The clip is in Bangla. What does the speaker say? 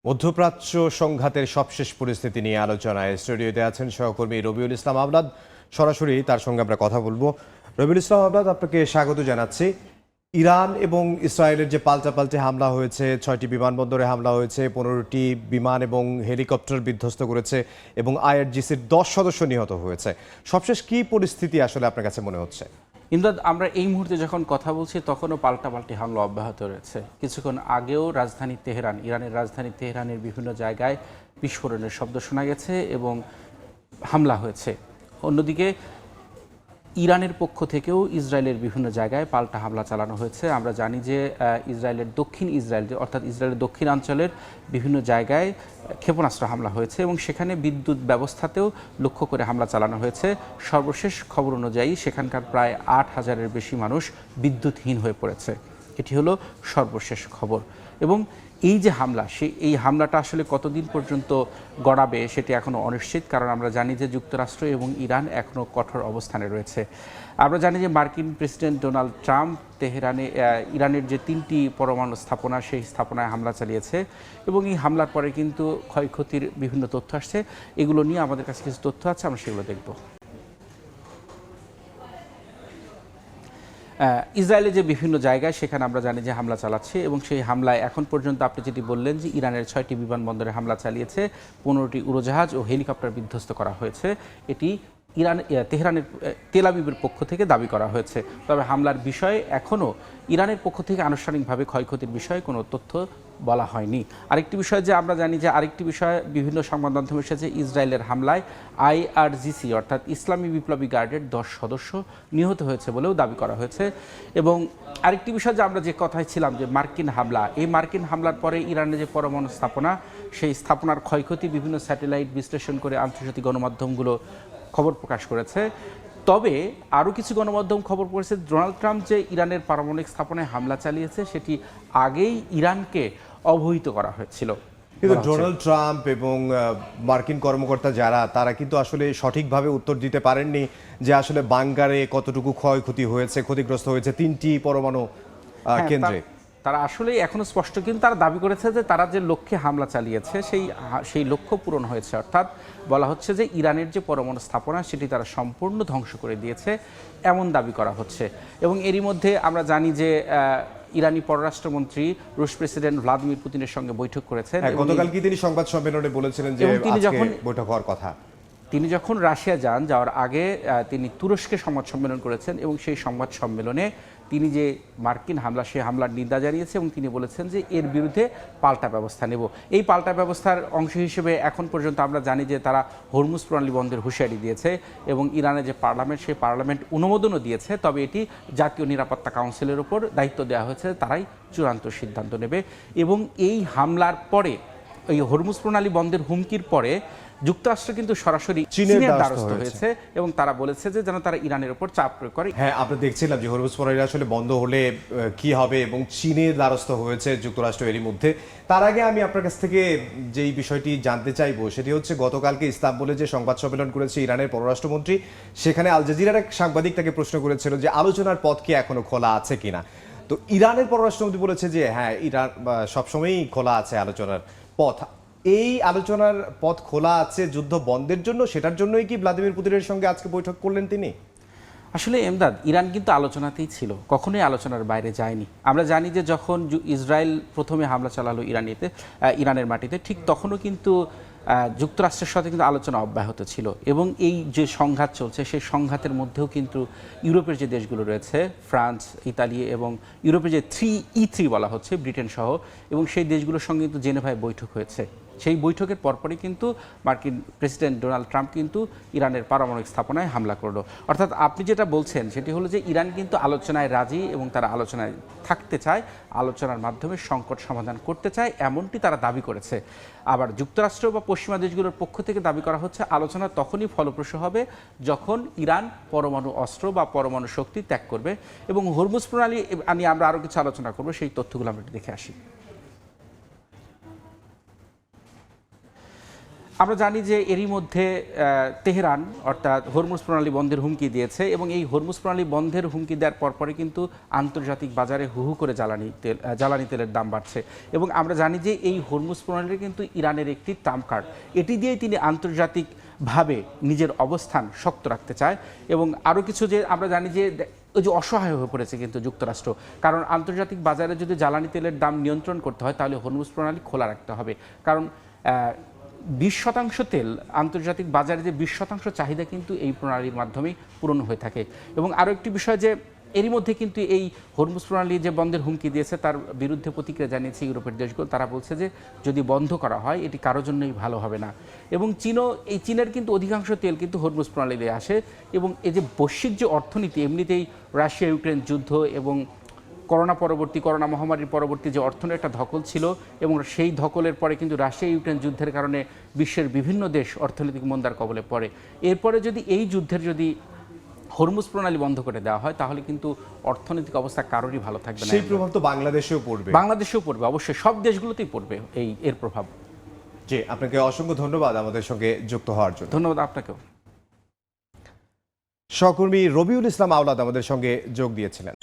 মধ্যপ্রাচ্য সংঘাতের সবশেষ পরিস্থিতি নিয়ে আলোচনায় স্টুডিওতে আছেন সহকর্মী রবিউল ইসলাম আবলাদ। সরাসরি তার সঙ্গে আমরা কথা বলবো। রবিউল ইসলাম আবলাদ, আপনাকে স্বাগত জানাচ্ছি। ইরান এবং ইসরায়েলের যে পাল্টাপাল্টি হামলা হয়েছে, 6টি বিমানবন্দরে হামলা হয়েছে, 15টি বিমান এবং হেলিকপ্টার বিধ্বস্ত করেছে এবং আইআরজিসির 10 সদস্য নিহত হয়েছে। সবশেষ কি পরিস্থিতি আসলে আপনার কাছে মনে হচ্ছে? ইমদাদ, আমরা এই মুহূর্তে যখন কথা বলছি তখনও পাল্টাপাল্টি হামলা অব্যাহত রয়েছে। কিছুক্ষণ আগেও রাজধানী তেহরান, ইরানের রাজধানী তেহরানের বিভিন্ন জায়গায় বিস্ফোরণের শব্দ শোনা গেছে এবং হামলা হয়েছে। অন্যদিকে ইরানের পক্ষ থেকেও ইসরায়েলের বিভিন্ন জায়গায় পাল্টা হামলা চালানো হয়েছে। আমরা জানি যে ইসরায়েলের অর্থাৎ ইসরায়েলের দক্ষিণাঞ্চলের বিভিন্ন জায়গায় ক্ষেপণাস্ত্র হামলা হয়েছে এবং সেখানে বিদ্যুৎ ব্যবস্থাতেও লক্ষ্য করে হামলা চালানো হয়েছে। সর্বশেষ খবর অনুযায়ী সেখানকার প্রায় 8,000-এর বেশি মানুষ বিদ্যুৎহীন হয়ে পড়েছে। এটি হলো সর্বশেষ খবর। এবং এই যে হামলা, এই হামলাটা আসলে কতদিন পর্যন্ত গড়াবে সেটি এখনও অনিশ্চিত, কারণ আমরা জানি যে যুক্তরাষ্ট্র এবং ইরান এখনও কঠোর অবস্থানে রয়েছে। আমরা জানি যে মার্কিন প্রেসিডেন্ট ডোনাল্ড ট্রাম্প তেহরানে ইরানের যে 3টি পরমাণু স্থাপনা, সেই স্থাপনায় হামলা চালিয়েছে এবং এই হামলার পরে কিন্তু ক্ষয়ক্ষতির বিভিন্ন তথ্য আসছে। এগুলো নিয়ে আমাদের কাছে কিছু তথ্য আছে, আমরা সেগুলো দেখব। ইসরায়েলের যে বিভিন্ন জায়গায় সেখানে আমরা জানি যে হামলা চালাচ্ছে এবং সেই হামলায় এখন পর্যন্ত আপনি যেটি বললেন যে ইরানের 6টি বিমানবন্দরে হামলা চালিয়েছে, 15টি উড়োজাহাজ ও হেলিকপ্টার বিধ্বস্ত করা হয়েছে। এটি তেহরানের তেল আবিবের পক্ষ থেকে দাবি করা হয়েছে। তবে হামলার বিষয়ে এখনও ইরানের পক্ষ থেকে আনুষ্ঠানিকভাবে ক্ষয়ক্ষতির বিষয়ে কোনো তথ্য বলা হয়নি। আরেকটি বিষয় যে আমরা জানি যে আরেকটি বিষয় বিভিন্ন সংবাদ মাধ্যমে এসেছে, ইসরায়েলের হামলায় আইআরজিসি অর্থাৎ ইসলামী বিপ্লবী গার্ডের 10 সদস্য নিহত হয়েছে বলেও দাবি করা হয়েছে। এবং আরেকটি বিষয় যে আমরা যে কথায় ছিলাম যে মার্কিন হামলা, এই মার্কিন হামলার পরে ইরানের যে পরমাণু স্থাপনা, সেই স্থাপনার ক্ষয়ক্ষতি বিভিন্ন স্যাটেলাইট বিশ্লেষণ করে আন্তর্জাতিক গণমাধ্যমগুলো খবর প্রকাশ করেছে। তবে আরও কিছু গণমাধ্যম খবর করেছে ডোনাল্ড ট্রাম্প যে ইরানের পারমাণবিক স্থাপনায় হামলা চালিয়েছে সেটি আগেই ইরানকে অবহিত করা হয়েছিল। কিন্তু ডোনাল্ড ট্রাম্প এবং মার্কিন কর্মকর্তা যারা, তারা কিন্তু আসলে সঠিকভাবে উত্তর দিতে পারেননি যে আসলে বাঙ্গারে কতটুকু ক্ষয়ক্ষতি হয়েছে, ক্ষতিগ্রস্ত হয়েছে 3টি পরমাণু কেন্দ্রে। তারা আসলে এখনো স্পষ্ট, কিন্তু তারা দাবি করেছে যে তারা যে লক্ষ্যে হামলা চালিয়েছে সেই লক্ষ্য পূরণ হয়েছে। অর্থাৎ বলা হচ্ছে যে ইরানের যে পরমাণু স্থাপনা সেটি তারা সম্পূর্ণ ধ্বংস করে দিয়েছে, এমন দাবি করা হচ্ছে। এবং এরই মধ্যে আমরা জানি যে ইরানি পররাষ্ট্রমন্ত্রী রুশ প্রেসিডেন্ট ভ্লাদিমির পুতিনের সঙ্গে বৈঠক করেছেন। গতকাল কি তিনি সংবাদ সম্মেলনে বলেছিলেন যে আজকে বৈঠক হওয়ার কথা? তিনি যখন রাশিয়া যাওয়ার আগে তিনি তুরস্কে সংবাদ সম্মেলন করেছেন এবং সেই সংবাদ সম্মেলনে তিনি যে মার্কিন হামলা, সেই হামলার নিন্দা জানিয়েছে এবং তিনি বলেছেন যে এর বিরুদ্ধে পাল্টা ব্যবস্থা নেব। এই পাল্টা ব্যবস্থার অংশ হিসেবে এখন পর্যন্ত আমরা জানি যে তারা হরমুজ প্রণালী বন্ধের হুঁশিয়ারি দিয়েছে এবং ইরানের যে পার্লামেন্ট, সেই পার্লামেন্ট অনুমোদনও দিয়েছে। তবে এটি জাতীয় নিরাপত্তা কাউন্সিলের উপর দায়িত্ব দেওয়া হয়েছে, তারাই চূড়ান্ত সিদ্ধান্ত নেবে। এবং এই হামলার পরে, এই হরমুজ প্রণালী বন্ধের হুমকির পরে যুক্তরাষ্ট্র কিন্তু সরাসরি চীনের দ্বারস্থ হয়েছে এবং তারা বলেছে যে যেন তারা ইরানের উপর চাপ প্রয়োগ করে। হ্যাঁ, আমরা দেখছিলাম যে হরমুজ প্রণালী আসলে বন্ধ হলে কি হবে এবং চীনের দ্বারস্থ হয়েছে যুক্তরাষ্ট্র এরই মধ্যে। তার আগে আমি আপনার কাছ থেকে যেই বিষয়টি জানতে চাইবো সেটি হচ্ছে, গতকালকে ইস্তাম্বুলে যে সংবাদ সম্মেলন করেছে ইরানের পররাষ্ট্রমন্ত্রী, সেখানে আল জাজিরার এক সাংবাদিক তাকে প্রশ্ন করেছিল যে আলোচনার পথ কি এখনো খোলা আছে কিনা। তো ইরানের পররাষ্ট্রমন্ত্রী বলেছে যে হ্যাঁ, ইরান সবসময়ই খোলা আছে আলোচনার পথ। এই আলোচনার পথ খোলা আছে যুদ্ধ বন্ধের জন্য, সেটার জন্যই কি ভ্লাদিমির পুতিনের সঙ্গে আজকে বৈঠক করলেন তিনি? আসলে এমদাদ, ইরান কিন্তু আলোচনাতেই ছিল, কখনোই আলোচনার বাইরে যায়নি। আমরা জানি যে যখন ইসরায়েল প্রথমে হামলা চালালো ইরানের মাটিতে, ঠিক তখনও কিন্তু যুক্তরাষ্ট্রের সাথে কিন্তু আলোচনা অব্যাহত ছিল এবং এই যে সংঘাত চলছে সেই সংঘাতের মধ্যেও কিন্তু ইউরোপের যে দেশগুলো রয়েছে, ফ্রান্স, ইতালি এবং ইউরোপের যে E3 বলা হচ্ছে, ব্রিটেন সহ, এবং সেই দেশগুলোর সঙ্গে কিন্তু জেনেভায় বৈঠক হয়েছে। সেই বৈঠকের পরপরই কিন্তু মার্কিন প্রেসিডেন্ট ডোনাল্ড ট্রাম্প কিন্তু ইরানের পারমাণবিক স্থাপনায় হামলা করলো। অর্থাৎ আপনি যেটা বলছেন সেটি হলো যে ইরান কিন্তু আলোচনায় রাজি এবং তারা আলোচনায় থাকতে চায়, আলোচনার মাধ্যমে সংকট সমাধান করতে চায়, এমনটি তারা দাবি করেছে। আবার যুক্তরাষ্ট্র বা পশ্চিমা দেশগুলোর পক্ষ থেকে দাবি করা হচ্ছে আলোচনা তখনই ফলপ্রসূ হবে যখন ইরান পরমাণু অস্ত্র বা পরমাণু শক্তি ত্যাগ করবে। এবং হরমুজ প্রণালী নিয়ে আমরা আরও কিছু আলোচনা করবো, সেই তথ্যগুলো আমরা দেখে আসি। আমরা জানি যে এরই মধ্যে তেহরান অর্থাৎ হরমুজ প্রণালী বন্ধের হুমকি দিয়েছে এবং এই হরমুজ প্রণালী বন্ধের হুমকি দেওয়ার পরপরই কিন্তু আন্তর্জাতিক বাজারে হু হু করে জ্বালানি তেলের দাম বাড়ছে এবং আমরা জানি যে এই হরমুজ প্রণালী কিন্তু ইরানের একটি ট্রাম্প কার্ড, এটি দিয়েই তিনি আন্তর্জাতিকভাবে নিজের অবস্থান শক্ত রাখতে চায়। এবং আরও কিছু যে আমরা জানি যে ওই যে অসহায় হয়ে পড়েছে কিন্তু যুক্তরাষ্ট্র, কারণ আন্তর্জাতিক বাজারে যদি জ্বালানি তেলের দাম নিয়ন্ত্রণ করতে হয় তাহলে হরমুজ প্রণালী খোলা রাখতে হবে, কারণ 20% তেল আন্তর্জাতিক বাজারে যে 20% চাহিদা কিন্তু এই প্রণালীর মাধ্যমেই পূরণ হয়ে থাকে। এবং আরও একটি বিষয় যে এরই মধ্যে কিন্তু এই হরমুজ প্রণালী যে বন্ধের হুমকি দিয়েছে তার বিরুদ্ধে প্রতিক্রিয়া জানিয়েছে ইউরোপের দেশগুলো। তারা বলছে যে যদি বন্ধ করা হয় এটি কারোর জন্যই ভালো হবে না। এবং চীনের কিন্তু অধিকাংশ তেল কিন্তু হরমুজ প্রণালী দিয়ে আসে এবং এই যে বৈশ্বিক যে অর্থনীতি এমনিতেই রাশিয়া ইউক্রেন যুদ্ধ এবং করোনা মহামারীর পরবর্তী যে অর্থনীতির একটা ধকল ছিল এবং সেই ধকলের পরে কিন্তু রাশিয়া ইউক্রেন যুদ্ধের কারণে বিশ্বের বিভিন্ন দেশ অর্থনৈতিক মন্দার কবলে পড়ে। এরপরে যদি এই যুদ্ধের যদি হরমুজ প্রণালী বন্ধ করে দেওয়া হয় তাহলে কিন্তু অর্থনৈতিক অবস্থা কারোরই ভালো থাকবে না। সেই প্রভাব তো বাংলাদেশেও পড়বে। বাংলাদেশেও পড়বে, অবশ্যই সব দেশগুলোতেই পড়বে এর প্রভাব। জি, আপনাকে অসংখ্য ধন্যবাদ আমাদের সঙ্গে যুক্ত হওয়ার জন্য। ধন্যবাদ আপনাকেও। সহকর্মী রবিউল ইসলাম আওলাদ আমাদের সঙ্গে যোগ দিয়েছিলেন।